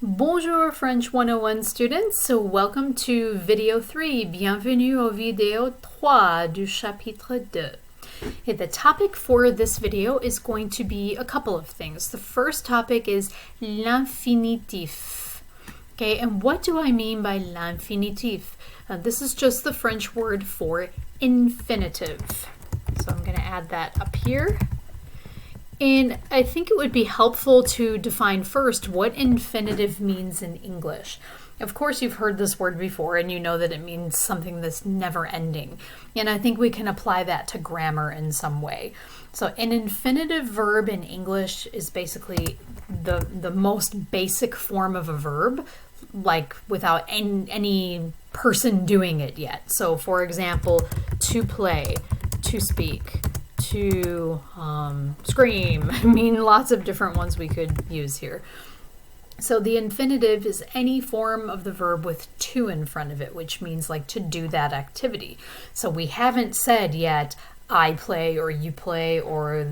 Bonjour French 101 students, so welcome to video 3. Bienvenue au vidéo 3 du chapitre 2. Okay, the topic for this video is going to be a couple of things. The first topic is l'infinitif. Okay, and what do I mean by l'infinitif? This is just the French word for infinitive. So I'm going to add that up here. And I think it would be helpful to define first what infinitive means in English. Of course, you've heard this word before and you know that it means something that's never ending. And I think we can apply that to grammar in some way. So an infinitive verb in English is basically the most basic form of a verb, like without any person doing it yet. So for example, to play, to speak, to scream. I mean, lots of different ones we could use here. So the infinitive is any form of the verb with to in front of it, which means like to do that activity. So we haven't said yet, I play or you play or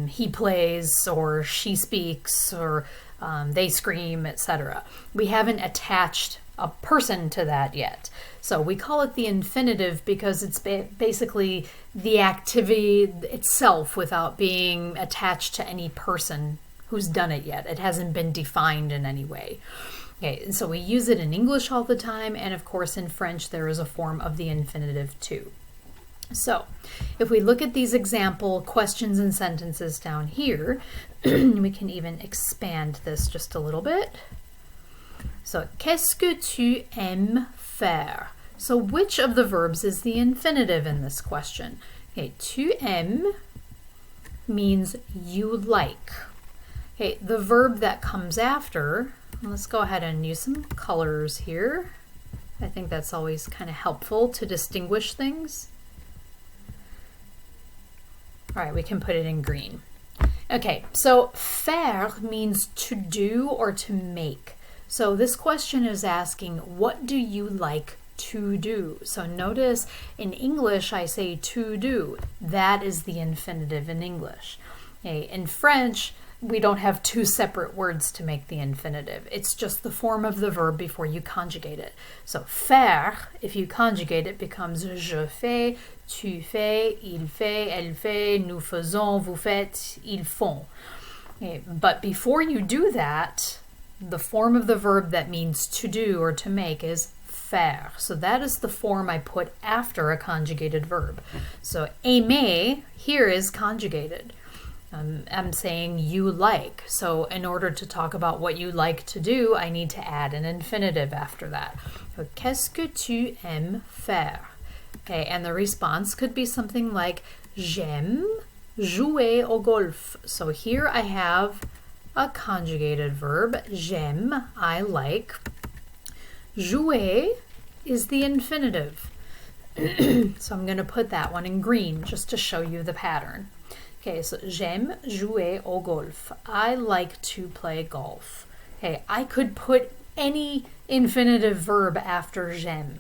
he plays or she speaks or they scream, etc. We haven't attached a person to that yet. So we call it the infinitive because it's basically the activity itself without being attached to any person who's done it yet. It hasn't been defined in any way. Okay, and so we use it in English all the time, and of course in French there is a form of the infinitive too. So if we look at these example questions and sentences down here, we can even expand this just a little bit. So, qu'est-ce que tu aimes faire? So which of the verbs is the infinitive in this question? Okay, tu aimes means you like. Okay, the verb that comes after, let's go ahead and use some colors here. I think that's always kind of helpful to distinguish things. All right, we can put it in green. Okay, so faire means to do or to make. So this question is asking, what do you like to do? So notice in English I say to do. That is the infinitive in English. Okay, in French, we don't have two separate words to make the infinitive. It's just the form of the verb before you conjugate it. So faire, if you conjugate it, becomes je fais, tu fais, il fait, elle fait, nous faisons, vous faites, ils font. Okay, but before you do that, the form of the verb that means to do or to make is faire. So that is the form I put after a conjugated verb. So aimer here is conjugated. I'm saying you like. So in order to talk about what you like to do, I need to add an infinitive after that. So, qu'est-ce que tu aimes faire? Okay, and the response could be something like j'aime jouer au golf. So here I have a conjugated verb, j'aime, I like. Jouer is the infinitive. So I'm going to put that one in green just to show you the pattern. Okay, so j'aime jouer au golf. I like to play golf. Okay, I could put any infinitive verb after j'aime.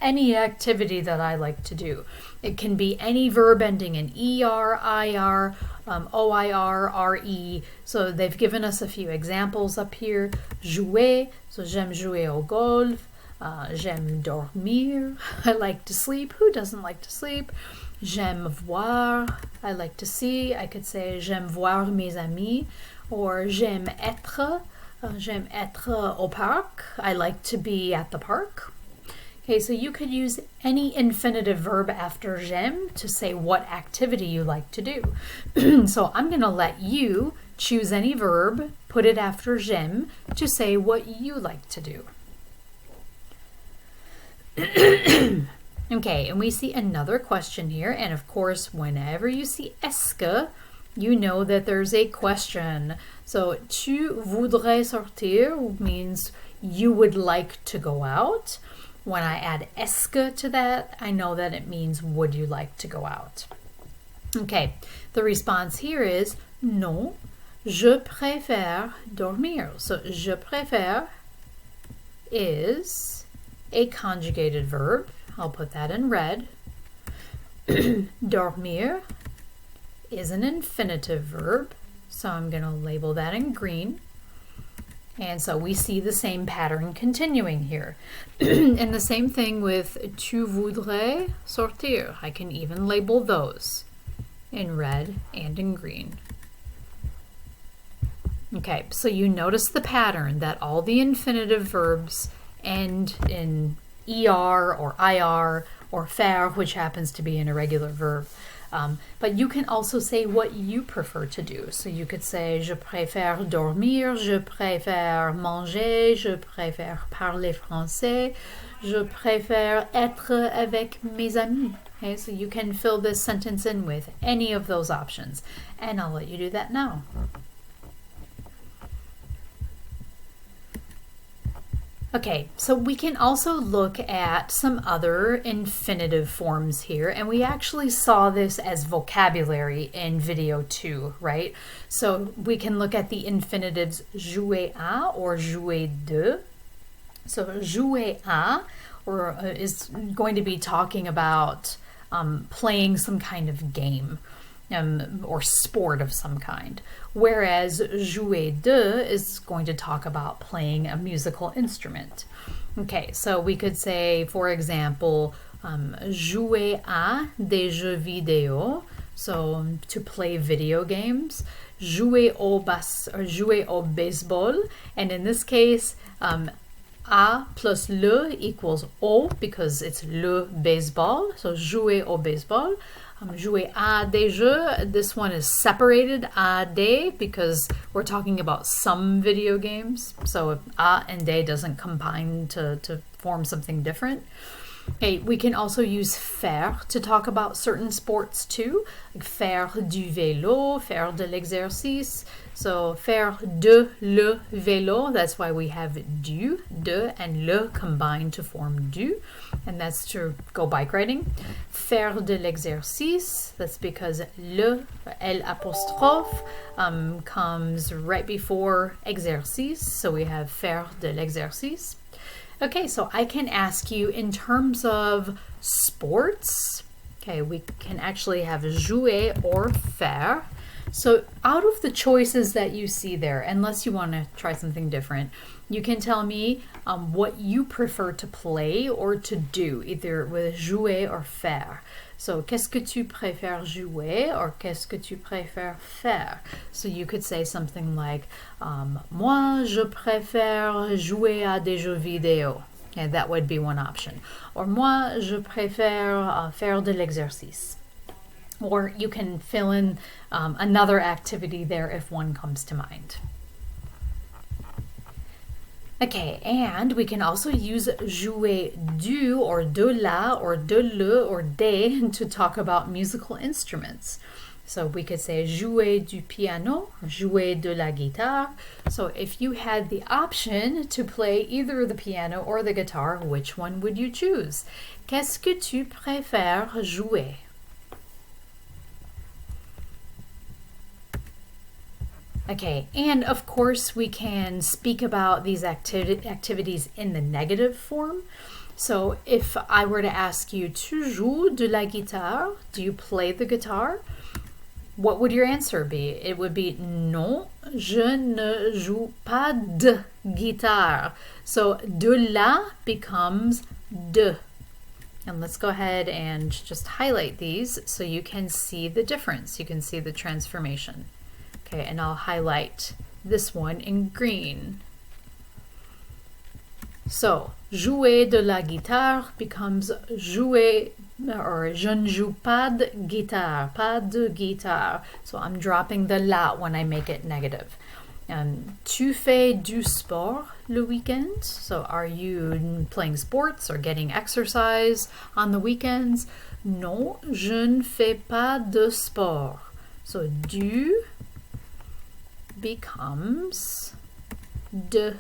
Any activity that I like to do. It can be any verb ending in ER, IR, OIR, RE. So they've given us a few examples up here. Jouer, so j'aime jouer au golf. J'aime dormir. I like to sleep. Who doesn't like to sleep? J'aime voir. I like to see. I could say j'aime voir mes amis. Or j'aime être. J'aime être au parc. I like to be at the park. Okay, so you could use any infinitive verb after j'aime to say what activity you like to do. So I'm going to let you choose any verb, put it after j'aime to say what you like to do. Okay, and we see another question here, and of course, whenever you see est-ce que, you know that there's a question. So tu voudrais sortir means you would like to go out. When I add est-ce que to that, I know that it means would you like to go out. Okay, the response here is non, je préfère dormir. So je préfère is a conjugated verb. I'll put that in red. Dormir is an infinitive verb. So I'm going to label that in green. And so we see the same pattern continuing here. And the same thing with tu voudrais sortir. I can even label those in red and in green. Okay, so you notice the pattern that all the infinitive verbs end in er or ir or faire, which happens to be an irregular verb. But you can also say what you prefer to do. So you could say, je préfère dormir, je préfère manger, je préfère parler français, je préfère être avec mes amis. Okay, so you can fill this sentence in with any of those options. And I'll let you do that now. Okay, so we can also look at some other infinitive forms here, and we actually saw this as vocabulary in video 2, right? So we can look at the infinitives jouer à or jouer de. So jouer à is going to be talking about playing some kind of game. Or sport of some kind, whereas jouer de is going to talk about playing a musical instrument. Okay, so we could say, for example, jouer à des jeux vidéo, so to play video games, jouer au baseball, and in this case, à plus le equals au because it's le baseball, so jouer au baseball. Jouer à des jeux, this one is separated, à des, because we're talking about some video games. So if à and des doesn't combine to form something different. Okay, we can also use faire to talk about certain sports too, like faire du vélo, faire de l'exercice. So faire de le vélo, that's why we have du, de, and le combined to form du, and that's to go bike riding. Faire de l'exercice, that's because le, L apostrophe, comes right before exercice, so we have faire de l'exercice. Okay, so I can ask you in terms of sports. Okay, we can actually have jouer or faire. So out of the choices that you see there, unless you want to try something different, you can tell me what you prefer to play or to do, either with jouer or faire. So, qu'est-ce que tu préfères jouer or qu'est-ce que tu préfères faire? So you could say something like, moi, je préfère jouer à des jeux vidéo. Okay, that would be one option. Or moi, je préfère faire de l'exercice. Or you can fill in another activity there if one comes to mind. Okay, and we can also use jouer du or de la or de le or des to talk about musical instruments. So we could say jouer du piano or jouer de la guitare. So if you had the option to play either the piano or the guitar, which one would you choose? Qu'est-ce que tu préfères jouer? Okay, and of course we can speak about these activities in the negative form. So if I were to ask you, tu joues de la guitare? Do you play the guitar? What would your answer be? It would be non, je ne joue pas de guitare. So de la becomes de. And let's go ahead and just highlight these so you can see the difference. You can see the transformation. Okay, and I'll highlight this one in green. So, jouer de la guitare becomes jouer, or je ne joue pas de guitare, pas de guitare. So I'm dropping the la when I make it negative. Tu fais du sport le weekend? So are you playing sports or getting exercise on the weekends? Non, je ne fais pas de sport. So du becomes de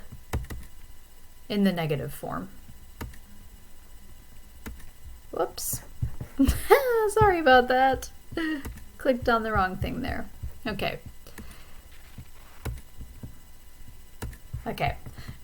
in the negative form. Whoops. Sorry about that. Clicked on the wrong thing there. Okay. Okay.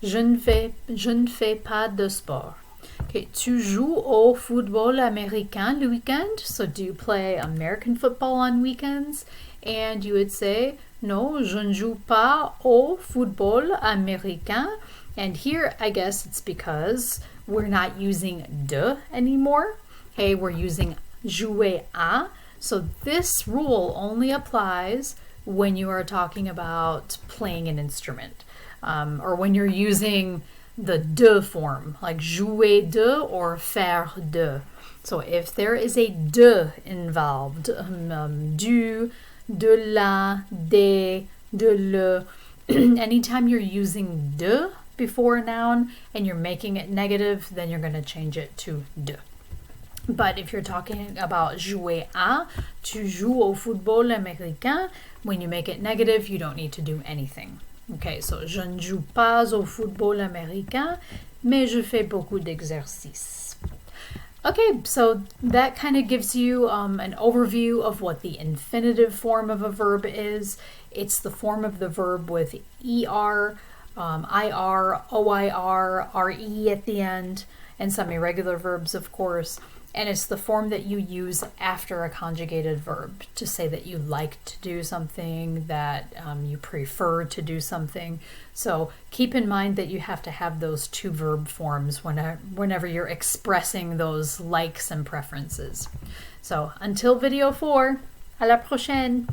Je ne fais pas de sport. Okay. Tu joues au football américain le weekend? So do you play American football on weekends? and you would say, non, je ne joue pas au football américain. And here, I guess it's because we're not using de anymore. Okay, we're using jouer à. So this rule only applies when you are talking about playing an instrument, or when you're using the de form, like jouer de or faire de. So if there is a de involved, du, de la, des, de le, anytime you're using de before a noun and you're making it negative, then you're going to change it to de. But if you're talking about jouer à, tu joues au football américain, when you make it negative, you don't need to do anything. Okay, so je ne joue pas au football américain, mais je fais beaucoup d'exercices. Okay, so that kind of gives you an overview of what the infinitive form of a verb is. It's the form of the verb with ER, IR, OIR, RE at the end, and some irregular verbs, of course. And it's the form that you use after a conjugated verb to say that you like to do something, that you prefer to do something. So keep in mind that you have to have those two verb forms whenever you're expressing those likes and preferences. So until video 4, à la prochaine!